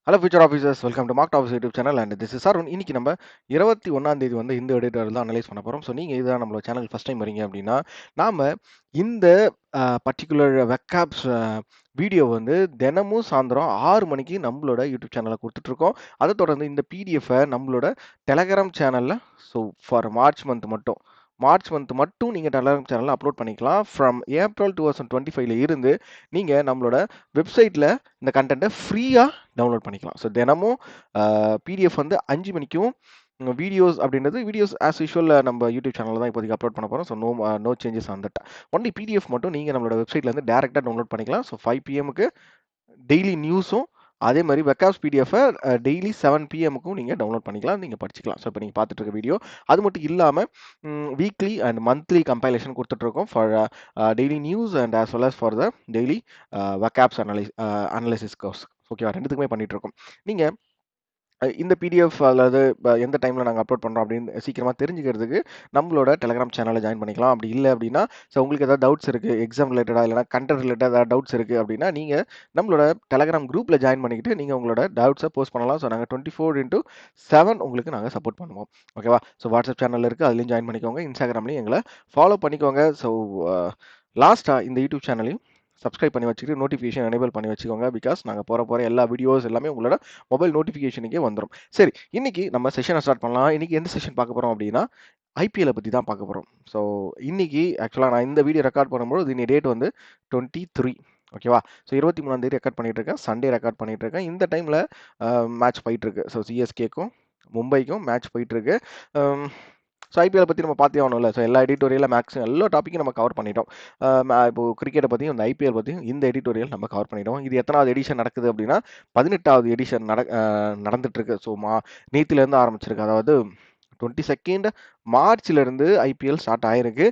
Hello future officers, welcome to mark office YouTube channel and this is sir. இன்னைக்கு நம்ம 21ஆம் தேதி வந்து இந்த எடிட்டர் தான் அனலைஸ் பண்ண போகிறோம். ஸோ நீங்கள் இதுதான் நம்மளோட சேனல் ஃபஸ்ட் டைம் வரீங்க அப்படின்னா, நாம இந்த பர்டிகுலர் வெப்காப்ஸ் வீடியோ வந்து தினமும் சாயந்தரம் 6 மணிக்கு நம்மளோட யூடியூப் சேனலில் கொடுத்துட்ருக்கோம். அதை தொடர்ந்து இந்த பிடிஎஃபை நம்மளோட டெலகிராம் சேனலில் ஸோ ஃபார் மார்ச் மந்த் மட்டும் நீங்கள் டெலகிராம் சேனலில் அப்லோட் பண்ணிக்கலாம். ஃப்ரம் ஏப்ரல் 2025 இருந்து நீங்கள் நம்மளோட வெப்சைட்டில் இந்த கண்டென்ட்டை ஃப்ரீயாக டவுன்லோட் பண்ணிக்கலாம். ஸோ தினமும் பிடிஎஃப் வந்து 5 மணிக்கும் வீடியோஸ் அப்படின்றது வீடியோஸ் ஆஸ் யூஷுவல் நம்ம யூடியூப் சேனலில் தான் இப்போதைக்கு அப்லோட் பண்ண போகிறோம். So no changes on that. Only PDF மட்டும் நீங்கள் நம்மளோட வெப்சைட்லேருந்து டேரெக்டாக டவுன்லோட் பண்ணிக்கலாம். ஸோ 5 பிஎம்க்கு டெய்லி நியூஸும் அதே மாதிரி வெப்காப்ஸ் பிடிஎஃபை டெய்லி 7 பிஎம்க்கும் நீங்கள் டவுன்லோட் பண்ணிக்கலாம், நீங்கள் படிச்சுக்கலாம். ஸோ இப்போ நீங்கள் பார்த்துட்டு இருக்க வீடியோ அது மட்டும் இல்லாமல் வீக்லி அண்ட் மந்த்லி கம்பைலேஷன் கொடுத்துட்ருக்கோம் for daily news and as well as for the daily webcaps analysis course. ஓகேவா, ரெண்டுத்துக்குமே பண்ணிட்டு இருக்கோம். நீங்கள் இந்த பிடிஎஃப் அல்லது எந்த டைமில் நாங்கள் அப்லோட் பண்ணுறோம் அப்படின்னு சீக்கிரமாக தெரிஞ்சுக்கிறதுக்கு நம்மளோட டெலகிராம் சேனலில் ஜாயின் பண்ணிக்கலாம். அப்படி இல்லை அப்படின்னா, ஸோ உங்களுக்கு ஏதாவது டவுட்ஸ் இருக்குது, எக்ஸாம் ரிலேட்டடாக இல்லைனா கண்டென்ட் ரிலேட்டடாக ஏதாவது டவுட்ஸ் இருக்குது அப்படின்னா, நீங்கள் நம்மளோட டெலகிராம் குரூப்பில் ஜாயின் பண்ணிக்கிட்டு நீங்கள் உங்களோட டவுட்ஸை போஸ்ட் பண்ணலாம். ஸோ நாங்கள் 24/7 உங்களுக்கு நாங்கள் சப்போர்ட் பண்ணுவோம். ஓகேவா, ஸோ வாட்ஸ்அப் சேனல் இருக்குது, அதுலேயும் ஜாயின் பண்ணிக்கோங்க. இன்ஸ்டாகிராம்லேயும் எங்களை ஃபாலோ பண்ணிக்கோங்க. ஸோ லாஸ்ட்டாக இந்த யூடியூப் சேனலையும் சப்ஸ்கிரைப் பண்ணி வச்சுக்கிட்டு நோட்டிஃபிகேஷன் எனேபிள் பண்ணி வச்சுக்கோங்க. பிகாஸ் நாங்கள் போகிற எல்லா வீடியோஸ் எல்லாமே உங்களோட மொபைல் நோட்டிஃபிகேஷனுக்கே வந்துடும். சரி, இன்னைக்கு நம்ம செஷனை ஸ்டார்ட் பண்ணலாம். இன்னைக்கு எந்த செஷன் பார்க்க போகிறோம் அப்படின்னா, ஐபிஎல்லை பற்றி தான் பார்க்க போகிறோம். ஸோ இன்னைக்கு ஆக்சுவலாக நான் இந்த வீடியோ ரெக்கார்ட் பண்ணும்போது இன்னைக்கு டேட் வந்து 23. ஓகேவா, ஸோ 23ஆம் தேதி ரெக்கார்ட் பண்ணிட்டு இருக்கேன். சண்டே ரெக்கார்ட் பண்ணிட்டு இருக்கேன். இந்த டைமில் மேட்ச் போயிட்டு இருக்கு. ஸோ சிஎஸ்கேக்கும் மும்பைக்கும் மேட்ச் போயிட்டு இருக்கு. ஸோ ஐபிஎல் பற்றி நம்ம பார்த்தே ஆகணும்ல. ஸோ எல்லா எடிட்டோரியலில் மேக்ஸிமம் எல்லா டாப்பிக்கும் நம்ம கவர் பண்ணிட்டோம். இப்போ கிரிக்கெட்டை பற்றியும் இந்த ஐபிஎல் பற்றியும் இந்த எடிட்டோரியல் நம்ம கவர் பண்ணிட்டோம். இது எத்தனாவது எடிஷன் நடக்குது அப்படின்னா 18வது எடிஷன் நடந்துட்டுருக்கு. ஸோ நேற்றுலேருந்து ஆரம்பிச்சிருக்கு. அதாவது 22 மார்ச்லேருந்து ஐபிஎல் ஸ்டார்ட் ஆகிருக்கு.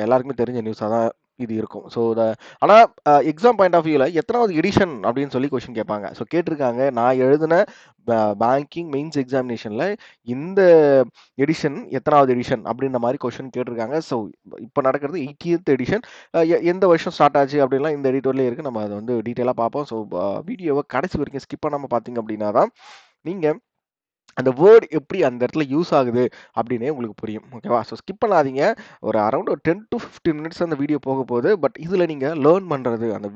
எல்லாருக்குமே தெரிஞ்ச நியூஸாக தான் இது இருக்கும். ஸோ ஆனால் எக்ஸாம் பாயிண்ட் ஆஃப் வியூவில் எத்தனாவது எடிஷன் அப்படின்னு சொல்லி கொஸ்டின் கேட்பாங்க. ஸோ கேட்டிருக்காங்க, நான் எழுதின பேங்கிங் மெயின்ஸ் எக்ஸாமினேஷனில் இந்த எடிஷன் எத்தனாவது எடிஷன் அப்படின்ற மாதிரி கொஸ்டின் கேட்டிருக்காங்க. ஸோ இப்போ நடக்கிறது 80th எடிஷன். எந்த வருஷம் ஸ்டார்ட் ஆச்சு அப்படின்லாம் இந்த எடிட்டோர்லேயே இருக்குது. நம்ம அதை வந்து டீட்டெயிலாக பார்ப்போம். ஸோ வீடியோவை கடைசி வரைக்கும் ஸ்கிப் பண்ணாமல் பார்த்தீங்க அப்படின்னா தான் நீங்கள் அந்த வேர்டு எப்படி அந்த இடத்துல யூஸ் ஆகுது அப்படின்னே உங்களுக்கு புரியும். ஓகேவா, ஸோ ஸ்கிப் பண்ணாதீங்க. ஒரு அரௌண்ட் ஒரு 10 to 15 மினிட்ஸ் அந்த வீடியோ போக போகுது. பட் இதில் நீங்கள் லேர்ன் பண்ணுறது அந்த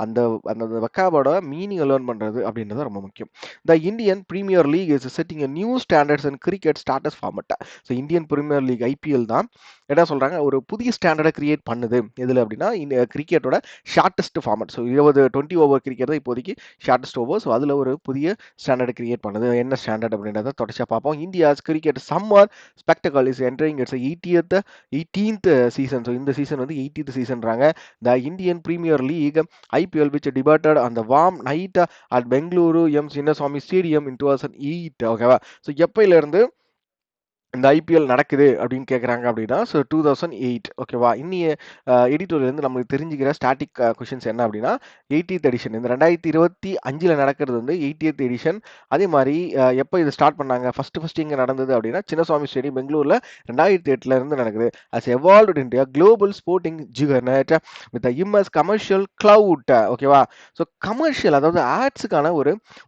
அந்த அந்த வெக்காபோட மீனிங்கை லேர்ன் பண்ணுறது அப்படின்றது ரொம்ப முக்கியம். The Indian Premier League is setting a new standards and cricket status format. So Indian Premier League IPL தான் என்ன சொல்கிறாங்க, ஒரு புதிய ஸ்டாண்டர்டை கிரியேட் பண்ணுது. எதில் அப்படின்னா இந்த கிரிக்கெட்டோட shortest format. So 20 over cricket தான் இப்போதைக்கு ஷார்ட்டஸ்ட் ஓவர். ஸோ அதில் ஒரு புதிய ஸ்டாண்டர்டை கிரியேட் பண்ணுது. என்ன ஸ்டாண்டர்ட் அப்படின்றத தொடர்ச்சியாக பார்ப்போம். India's cricket summer spectacle is entering its 18th season. So இந்த சீசன் வந்து 80th சீசன்றாங்க. The Indian Premier League IPL which departed அந்த warm night at Bengaluru M Chinnaswamy stadium in 2008. ஓகேவா, ஸோ எப்பயிலிருந்து இந்த ஐபிஎல் நடக்குது அப்படின்னு கேட்குறாங்க அப்படின்னா, ஸோ 2008. ஓகேவா, இன்னிய எடிட்டோரியலேருந்து நம்மளுக்கு தெரிஞ்சுக்கிற ஸ்டாட்டிக் கொஷின்ஸ் என்ன அப்படின்னா 80th எடிஷன். இந்த 2025 நடக்கிறது வந்து 80th எடிஷன். அதே மாதிரி எப்போ இது ஸ்டார்ட் பண்ணாங்க, ஃபஸ்ட்டு இங்கே நடந்தது அப்படின்னா சின்னசாமி ஸ்டேடியம் பெங்களூரில் 2008 நடக்குது. As evolved India global sporting juggernaut with immense commercial clout. ஓகேவா, ஸோ கமர்ஷியல் அதாவது ஆட்ஸுக்கான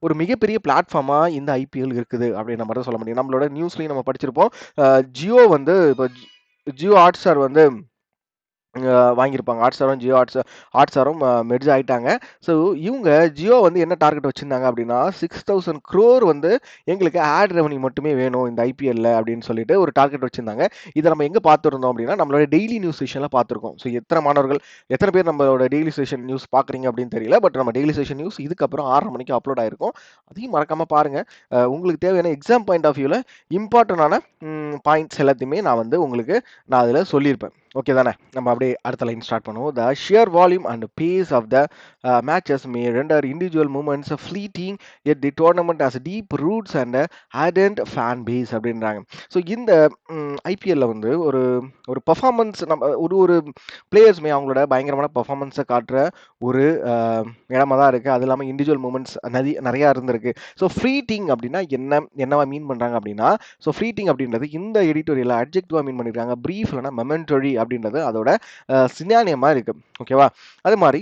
ஒரு மிகப்பெரிய பிளாட்ஃபார்மாக இந்த ஐபிஎல் இருக்குது அப்படின்ற மாதிரி தான் சொல்ல முடியும். நம்மளோட நியூஸ்லையும் நம்ம படிச்சிருப்போம். ஜியோ வந்து இப்போ ஜியோ ஹாட்ஸ்டார் வந்து வாங்கியிருப்பாங்க. ஹாட்ஸ்டாரும் மெர்ஜ் ஆகிட்டாங்க. ஸோ இவங்க ஜியோ வந்து என்ன டார்கெட் வச்சுருந்தாங்க அப்படின்னா 6,000 crore வந்து எங்களுக்கு ஆட் ரெவன்யூ மட்டுமே வேணும் இந்த ஐபிஎல்ல அப்படின்னு சொல்லிட்டு ஒரு டார்கெட் வச்சுருந்தாங்க. இதை நம்ம எங்கே பார்த்துருந்தோம் அப்படின்னா நம்மளோட டெய்லி நியூஸ் செஷனில் பார்த்துருக்கோம். ஸோ எத்தனை பேர் நம்மளோட டெய்லி செஷன் நியூஸ் பார்க்குறீங்க அப்படின்னு தெரியல. பட் நம்ம டெய்லி செஷன் நியூஸ் இதுக்கப்புறம் 6:30 மணிக்கு அப்லோட் ஆயிருக்கும். அதையும் மறக்காமல் பாருங்கள். உங்களுக்கு தேவையான எக்ஸாம் பாயிண்ட் ஆஃப் வியூவில் இம்பார்ட்டண்டான பாயிண்ட்ஸ் எல்லாத்தையுமே நான் அதில் சொல்லியிருப்பேன். ஓகே தானே, நம்ம அப்படியே அடுத்த லைன் ஸ்டார்ட் பண்ணுவோம். The sheer volume and pace of the matches may render individual moments fleeting yet the tournament has deep roots and ardent fan base அப்படின்றாங்க. ஸோ இந்த ஐபிஎல்ல வந்து ஒரு பர்ஃபார்மன்ஸ் நம்ம ஒரு பிளேயர்ஸுமே அவங்களோட பயங்கரமான பர்ஃபார்மன்ஸை காட்டுற ஒரு இடமா தான் இருக்குது. அது இல்லாமல் இண்டிவிஜுவல் மூமெண்ட்ஸ் நிறையா இருந்திருக்கு. ஸோ ஃப்ளீட்டிங் அப்படின்னா என்னவா மீன் பண்ணுறாங்க அப்படின்னா, ஸோ ஃப்ளீட்டிங் அப்படின்றது இந்த எடிட்டோரியலில் அட்ஜெக்டிவாக மீன் பண்ணியிருக்காங்க. ப்ரீஃப் இல்லைனா மெமெண்டரி அப்படின்றது அதோட சினானியமா இருக்கு. ஓகேவா? அது மாதிரி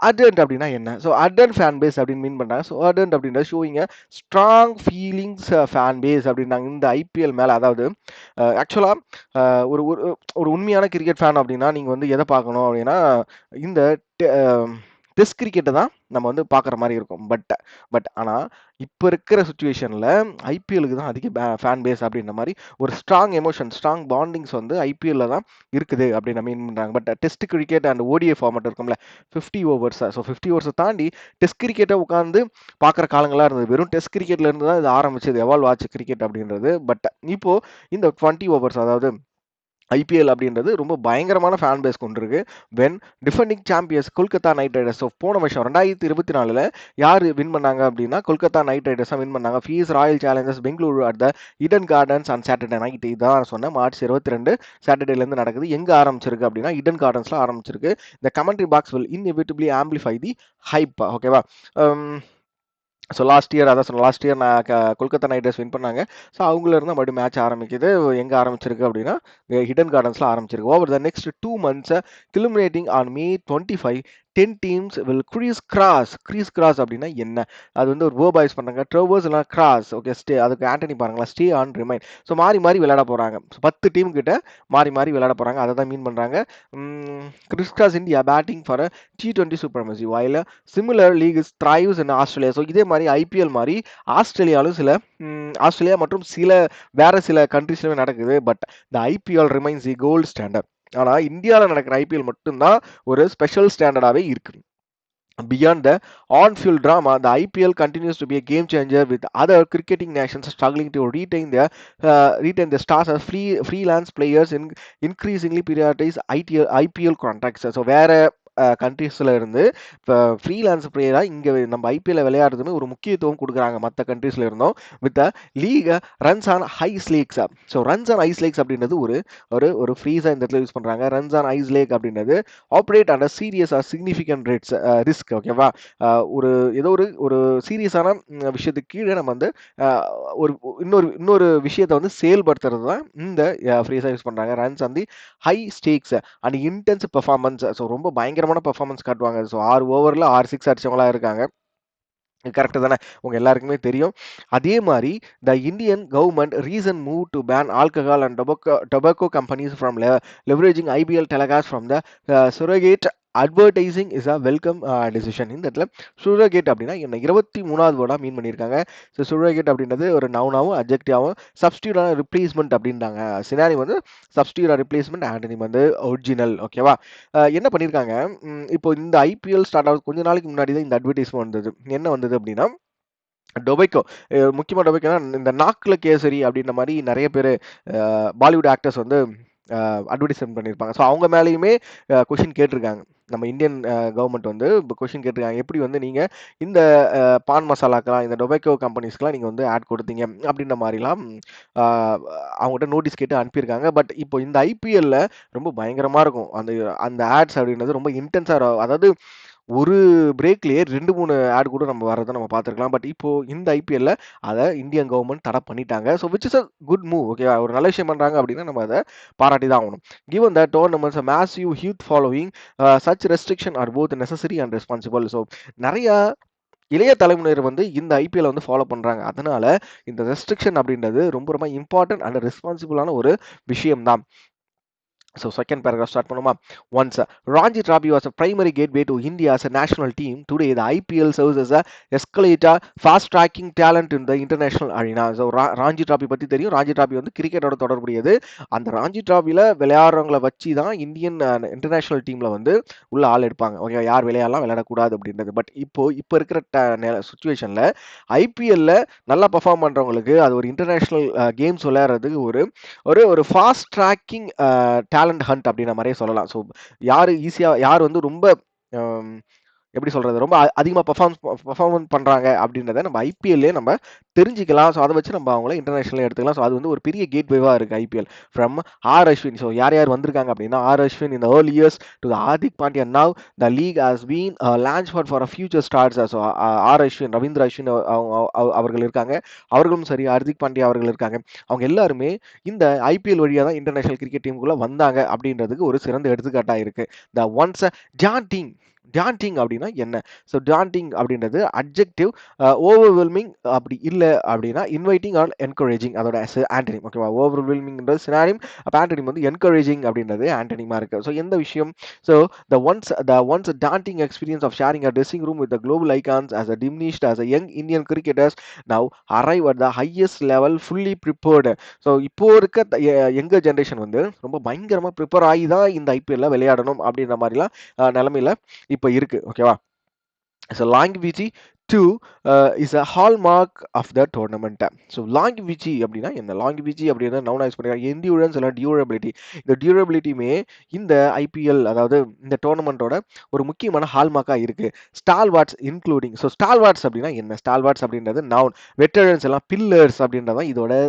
அர்டன்ட் அப்படின்னா என்ன? ஸோ அர்டன்ட் ஃபேன் பேஸ் அப்படின்னு மீன் பண்றாங்க. ஸோ அர்டன்ட் அப்படின்றது showing a strong feelings fan base அப்படின்னாங்க இந்த ஐபிஎல் மேல. அதாவது ஆக்சுவலா ஒரு ஒரு ஒரு உண்மையான கிரிக்கெட் ஃபேன் அப்படின்னா நீங்க வந்து எதை பார்க்கணும் அப்படின்னா இந்த டெஸ்ட் கிரிக்கெட்டை தான் நம்ம வந்து பார்க்குற மாதிரி இருக்கும். பட் ஆனால் இப்போ இருக்கிற சுச்சுவேஷனில் ஐபிஎலுக்கு தான் அதிக ஃபேன் பேஸ் அப்படின்ற மாதிரி ஒரு ஸ்ட்ராங் எமோஷன், ஸ்ட்ராங் பாண்டிங்ஸ் வந்து ஐபிஎல்ல தான் இருக்குது அப்படின்னு மீன் பண்ணுறாங்க. But test cricket and OTA format இருக்கும்ல 50 ஓவர்ஸ். ஸோ 50 ஓவர்ஸை தாண்டி டெஸ்ட் கிரிக்கெட்டை உட்காந்து பார்க்குற காலங்களாக இருந்தது. வெறும் டெஸ்ட் கிரிக்கெட்ல இருந்து தான் இது ஆரம்பிச்சது, எவால்வ் ஆச்சு கிரிக்கெட் அப்படின்றது. பட் இப்போ இந்த 20 ஓவர்ஸ், அதாவது ஐபிஎல் அப்படின்றது ரொம்ப பயங்கரமான ஃபேன் பேஸ் கொண்டிருக்கு. When defending champions Kolkata Knight Riders. So போன வருஷம் 2024 யார் வின் பண்ணாங்க அப்படின்னா கொல்கத்தா நைட் ரைடர்ஸ் தான் வின் பண்ணாங்க. Fees Royal Challengers Bengaluru at the Eden gardens on Saturday night. இதான் சொன்னேன், மார்ச் 22 சாட்டர்டேலேருந்து நடக்குது. எங்கே ஆரம்பிச்சிருக்கு அப்படின்னா ஈடன் கார்டன்ஸில் ஆரம்பிச்சிருக்கு. இந்த commentary box will inevitably amplify the hype. ஓகேவா? ஸோ லாஸ்ட் இயர் நான் கொல்கத்தா நைட் ரைடர்ஸ் வின் பண்ணாங்க. ஸோ அவங்கள இருந்தால் மறுபடியும் மேட்ச் ஆரம்பிக்குது. எங்கே ஆரம்பிச்சிருக்கு அப்படின்னா ஹிடன் கார்டன்ஸில் ஆரம்பிச்சிருக்கு. Over the next 2 months culminating on May 25, 10 teams will cross அப்படின்னா என்ன? அது வந்து ஒரு வேர்பாய்ஸ் பண்ணுறாங்க. ட்ரவர்ஸ் இல்லைனா கிராஸ். Okay, stay. அதுக்கு ஆண்டனி பாருங்களா, ஸ்டே ஆன் ரிமைன். ஸோ மாறி மாறி விளையாட போகிறாங்க. 10 டீம் கிட்ட மாறி மாறி விளையாட போகிறாங்க. அதை தான் மீன் பண்ணுறாங்க. Chris India batting for T20 supremacy while a similar league thrives in Australia. So இதே மாதிரி ஐபிஎல் மாதிரி ஆஸ்திரேலியாலும் ஆஸ்திரேலியா மற்றும் வேற சில கண்ட்ரீஸ்லுமே நடக்குது. பட் இந்த IPL remains the gold standard. ஆனால் இந்தியாவில் நடக்கிற ஐபிஎல் மட்டும்தான் ஒரு ஸ்பெஷல் ஸ்டாண்டர்டாகவே இருக்கு. Beyond the on-field drama, the IPL continues to be a game changer with other cricketing nations struggling to retain their stars as freelance players in increasingly prioritize IPL contracts. So வேற கண்ட்ரீஸில் இருந்து இப்போ freelance பிளேயராக இங்கே நம்ம ஐபிஎல்ல விளையாடுறதுமே ஒரு முக்கியத்துவம் கொடுக்குறாங்க மற்ற கண்ட்ரீஸில் இருந்தோம். With league runs on ice lakes. So runs on ice lakes அப்படின்றது ஒரு ஃப்ரீஸாக இந்த இடத்துல யூஸ் பண்ணுறாங்க. ரன்ஸ் ஆன் ஐஸ் லேக் அப்படின்றது operate under serious or significant risk. ஓகேவா? ஏதோ ஒரு சீரியஸான விஷயத்துக்கு கீழே நம்ம வந்து ஒரு இன்னொரு விஷயத்தை வந்து செயல்படுத்துறது தான் இந்த ஃப்ரீஸாக யூஸ் பண்ணுறாங்க. Runs on the high steaks and intense performance. So ரொம்ப பயங்கரமான பெர்ஃபார்மன்ஸ் காட்டுவாங்க. ஸோ 6 ஓவரில் 6 6 அடிச்சவங்களா இருக்காங்க. கரெக்டு தானே? உங்க எல்லாருக்குமே தெரியும். அதே மாதிரி the Indian government reason move to ban alcohol and tobacco companies from leveraging IPL telecast from the surrogate advertising is a welcome decision. இந்த இடத்துல சுரகேட் அப்படின்னா என்ன 23வது வேர்டாக மீன் பண்ணியிருக்காங்க. ஸோ சுரகேட் அப்படின்றது ஒரு நவுனாவும் அப்ஜெக்டிவாகவும் சப்ஸ்டியூட்டான ரிப்ளேஸ்மெண்ட் அப்படின்றாங்க. சினாரி வந்து சப்ஸ்டியூட் ரிப்ளேஸ்மெண்ட், ஆண்டனி வந்து ஒரிஜினல். ஓகேவா? என்ன பண்ணியிருக்காங்க, இப்போ இந்த ஐபிஎல் ஸ்டார்ட் ஆகுது கொஞ்ச நாளைக்கு முன்னாடி தான் இந்த அட்வர்டைஸ்மெண்ட் வந்தது. என்ன வந்தது அப்படின்னா டொபைக்கோ, முக்கியமாக டொபைக்கோனா இந்த நாக்குல கேசரி அப்படின்ற மாதிரி நிறைய பேர் பாலிவுட் ஆக்டர்ஸ் வந்து அட்வர்டைஸ்மெண்ட் பண்ணியிருப்பாங்க. ஸோ அவங்க மேலேயுமே கொஷின் கேட்டிருக்காங்க. நம்ம இந்தியன் கவர்மெண்ட் வந்து இப்போ கொஷின் கேட்டிருக்காங்க, எப்படி வந்து நீங்கள் இந்த பான் மசாலாக்கெல்லாம் இந்த டொபைக்கோ கம்பெனிஸ்க்கெலாம் நீங்கள் வந்து ஆட் கொடுத்தீங்க அப்படின்ற மாதிரிலாம் அவங்ககிட்ட நோட்டீஸ் கேட்டு அனுப்பியிருக்காங்க. பட் இப்போ இந்த ஐபிஎல்ல ரொம்ப பயங்கரமாக இருக்கும் அந்த ஆட்ஸ் அப்படின்றது ரொம்ப இன்டென்ஸாக. அதாவது ஒரு பிரேக்லேயே 2-3 ஆட் கூட நம்ம வரதை நம்ம பார்த்துருக்கலாம். பட் இப்போ இந்த ஐபிஎல்ல அதை இந்தியன் கவர்மெண்ட் தடை பண்ணிட்டாங்க. So which is a good move. Okay, ஒரு நல்ல விஷயம் பண்ணுறாங்க அப்படின்னா நம்ம அதை பாராட்டி தான் ஆகணும். Given the tournament's a massive youth following, such restriction are both necessary and responsible. So நிறையா இளைய தலைமுறையினர் வந்து இந்த ஐபிஎல் வந்து ஃபாலோ பண்ணுறாங்க. அதனால இந்த ரெஸ்ட்ரிக்ஷன் அப்படின்றது ரொம்ப ரொம்ப இம்பார்ட்டன்ட் அண்ட் ரெஸ்பான்சிபிளான ஒரு விஷயம் தான். So second paragraph start பண்ணுமா. Once Ranji Trophy was a primary gateway to India as a national team, today the IPL serves as a escalator, fast tracking talent in the international arena. So Ranchi trophy பற்றி தெரியும். Ranchi trophy வந்து கிரிக்கெட்டோட தொடர்புடையது. அந்த ராஞ்சி டிராபியில் விளையாடுறவங்களை வச்சு தான் Indian international டீமில் வந்து உள்ள ஆள் எடுப்பாங்க. ஓகே, யார் விளையாடக்கூடாது அப்படின்றது. பட் இப்போ இருக்கிற சுச்சுவேஷனில் ஐபிஎல்ல நல்லா பர்ஃபார்ம் பண்ணுறவங்களுக்கு அது ஒரு இன்டர்நேஷ்னல் கேம்ஸ் விளையாடுறதுக்கு ஒரு ஃபாஸ்ட் ட்ராக்கிங் டேலண்ட் ஹண்ட் அப்படின்ற மாதிரியே சொல்லலாம். ஸோ யார் வந்து ரொம்ப எப்படி சொல்றது, ரொம்ப அதிகமா பெர்ஃபார்மன்ஸ் பண்றாங்க அப்படின்றத நம்ம ஐபிஎல்லே நம்ம தெரிஞ்சுக்கலாம். ஸோ அதை வச்சு நம்ம அவங்கள இன்டர்நேஷனல் எடுத்துக்கலாம். ஸோ அது வந்து ஒரு பெரிய கேட்வேவா இருக்கு IPL from R Ashwin. So யார் யார் வந்திருக்காங்க அப்படின்னா, ஆர் அஸ்வின் இந்த early years to Hardik Pandya. Now the league has been launch for a future stars. So R Ashwin, Ravindra Ashwin அவர்கள் இருக்காங்க. அவர்களும் சரி, ஹார்திக் பாண்டியா அவர்கள் இருக்காங்க. அவங்க எல்லாருமே இந்த ஐபிஎல் வழியா தான் இன்டர்நேஷனல் கிரிக்கெட் டீமுக்குள்ள வந்தாங்க அப்படின்றதுக்கு ஒரு சிறந்த எடுத்துக்காட்டா இருக்கு. த ஒன்ஸ் டாண்டிங் டாண்டிங் அப்படின்னா என்ன? ஸோ டாண்டிங் அப்படின்றது அட்ஜெக்டிவ், ஓவர்வெல்மிங் அப்படி இல்லை அப்படின்னா இன்வைட்டிங் ஆர் என்கரேஜிங், அதோட ஆண்டனிம். ஓகேவா? ஓவர்வெல்மிங்ன்றது சினானிம், அப்போ ஆண்டனிம் வந்து என்கரேஜிங் அப்படின்றது ஆண்டனிமா இருக்கு. ஸோ எந்த விஷயம்? So the once daunting experience of sharing a dressing room with the global icons as a diminished as a young Indian cricketers now arrive at the highest level fully prepared. So இப்போ இருக்க younger generation வந்து ரொம்ப பயங்கரமா prepare ஆகி தான் இந்த ஐபிஎல்ல விளையாடணும் அப்படின்ற மாதிரிலாம் நிலைமையில இப்போ இருக்கு. ஓகேவா? So longevity two is a hallmark of the tournament. So longevity அப்படின்னா என்ன? longevity அப்படின்னா நவுனைஸ் பண்ணிருக்காங்க. endurance இல்ல durability. இந்த durability மே இந்த ஐபிஎல், அதாவது இந்த டோர்னமெண்டோட ஒரு முக்கியமான ஹால்மார்க்கா இருக்கு. Stalwarts including. ஸோ ஸ்டால்வார்ட்ஸ் அப்படின்னா என்ன? ஸ்டால்வார்ட்ஸ் அப்படின்றது நவுன். வெட்டரன்ஸ் எல்லாம் பில்லர்ஸ் அப்படின்றதான் இதோட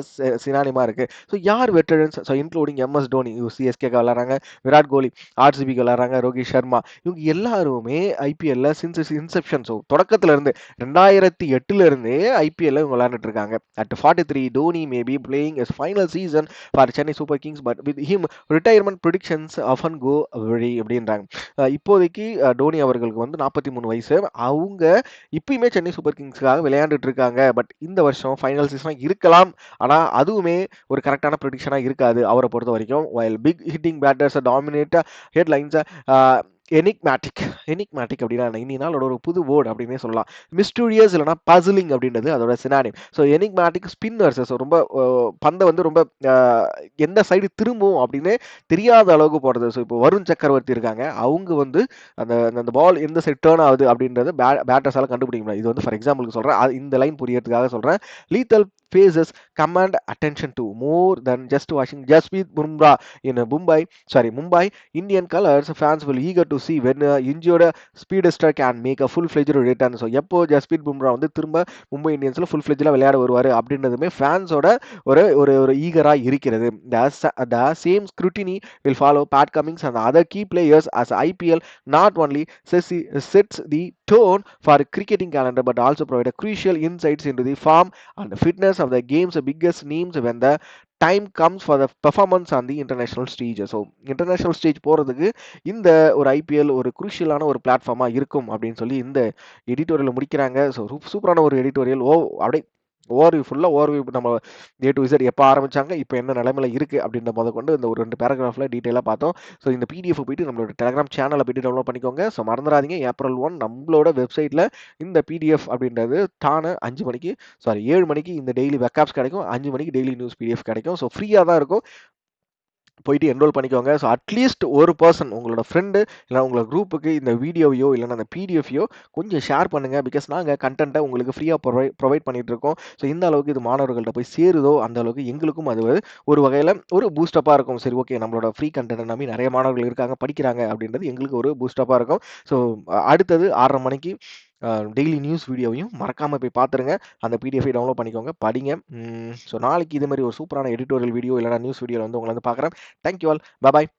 சினானிமா இருக்கு. ஸோ யார் veterans? So including MS Dhoni, சிஎஸ்கேக்கு விளாட்றாங்க, விராட் கோலி ஆர்சிபிக்கு விளாட்றாங்க, ரோஹித் சர்மா, இவங்க எல்லாருமே ஐபிஎல்ல சின்ஸ் இன்செப்ஷன், ஸோ தொடக்கத்துல இருந்து 2008ல இருந்தே ஐபிஎல்ல இவங்க விளையாண்டுட்டு இருக்காங்க. At 43 Dhoni may be playing is final season for Chennai Super Kings but with him retirement predictions often go very அப்படின்றாங்க. இப்போதைக்கு டோனி அவர்களுக்கு வந்து 43 வயசு. அவங்க இப்பயுமே சென்னை சூப்பர் கிங்ஸ்க்காக விளையாண்டுட்டு இருக்காங்க. பட் இந்த வருஷம் ஃபைனல் சீசனாக இருக்கலாம். ஆனால் அதுவுமே ஒரு கரெக்டான ப்ரிடிக்ஷனாக இருக்காது அவரை பொறுத்த வரைக்கும். While big hitting batters dominate headlines enigmatic அப்படின்னா இன்னி நாளோட ஒரு புது வேர்டு அப்படின்னே சொல்லலாம். மிஸ்டீரியஸ் இல்லைனா பசிலிங் அப்படின்றது அதோட synonym. So enigmatic spinners, so ரொம்ப பந்தை வந்து ரொம்ப எந்த சைடு திரும்பும் அப்படின்னு தெரியாத அளவுக்கு போடுறது. ஸோ இப்போ வருண் சக்கரவர்த்தி இருக்காங்க, அவங்க வந்து அந்த அந்த பால் எந்த சைடு டேர்ன் ஆகுது அப்படின்றது பேட்டர்ஸால கண்டுபிடிக்க முடியாது. இது வந்து ஃபார் எக்ஸாம்பிளுக்கு சொல்கிறேன், இந்த லைன் புரியறதுக்காக சொல்கிறேன். Lethal phases command attention to more than just watching Jasprit Bumrah in Mumbai Indian colors. Fans will eager to see when injured speedster can make a full-fledged return. So எப்போ ஜஸ்பீத் பும்ரா வந்து திரும்ப Mumbai இந்தியன்ஸில் full ஃப்ளெஜ்ல விளையாட வருவார் அப்படின்றதுமே ஃபேன்ஸோட ஒரு ஒரு ஒரு ஈகராக இருக்கிறது. The same scrutiny will follow Pat Cummins and other key players as IPL not only sets the tone for cricketing calendar but also provide a crucial insights into the form and the fitness of the game's biggest names when the time comes for the performance on the international stage. So international stage போகிறதுக்கு இந்த ஒரு IPL ஒரு குரூஷியலான ஒரு பிளாட்ஃபார்மாக இருக்கும் அப்படின்னு சொல்லி இந்த editorial முடிக்கிறாங்க. ஸோ சூப்பரான ஒரு எடிட்டோரியல். அப்படியே ஓவர்வியூ நம்ம A to Z எப்போ ஆரம்பிச்சாங்க, இப்போ என்ன நிலைமையில இருக்குது அப்படின்ற கொண்டு இந்த ஒரு 2 பேராகிராஃபில் டீட்டெயிலாக பார்த்தோம். ஸோ இந்த பிடிஎஃப் போயிட்டு நம்மளோட டெலிகிராம் சேனலை போயிட்டு டவுன்லோட் பண்ணிக்கோங்க. ஸோ மறந்துடாதீங்க, April 1 நம்மளோட வெப்சைட்டில் இந்த பிடிஎஃப் அப்படின்றது 7 மணிக்கு இந்த டெய்லி வெக்காப்ஸ் கிடைக்கும், 5 மணிக்கு டெய்லி நியூஸ் பிடிஎஃப் கிடைக்கும். ஸோ ஃப்ரீயாக தான் இருக்கும், போயிட்டு என்ரோல் பண்ணிக்கோங்க. ஸோ அட்லீஸ்ட் ஒரு பர்சன் உங்களோட ஃப்ரெண்டு இல்லை உங்களோட குரூப்புக்கு இந்த வீடியோவையோ இல்லைன்னா அந்த பிடிஎஃப்யோ கொஞ்சம் ஷேர் பண்ணுங்கள். பிகாஸ் நாங்கள் கண்டென்ட்டை உங்களுக்கு ஃப்ரீயாக ப்ரொவைட் பண்ணிட்டு இருக்கோம். ஸோ இந்த அளவுக்கு இது மாணவர்கள்ட்ட போய் சேருதோ அந்த அளவுக்கு எங்களுக்கும் அது ஒரு வகையில் ஒரு பூஸ்டப்பாக இருக்கும். சரி, ஓகே, நம்மளோட ஃப்ரீ கண்டென்ட் நம்பி நிறைய மாணவர்கள் இருக்காங்க, படிக்கிறாங்க அப்படின்றது எங்களுக்கு ஒரு பூஸ்டப்பாக இருக்கும். ஸோ அடுத்தது 6:30 மணிக்கு டெய்லி நியூஸ் வீடியோவையும் மறக்காமல் போய் பார்த்துருங்க. அந்த பிடிஎஃபை டவுன்லோட் பண்ணிக்கோங்க, படிங்க. ஸோ நாளைக்கு இது மாதிரி ஒரு சூப்பரான எடிட்டோரியல் வீடியோ இல்லைனா நியூஸ் வீடியோவில் வந்து உங்களை வந்து பார்க்குறேன். தேங்க்யூ ஆல், பாய்.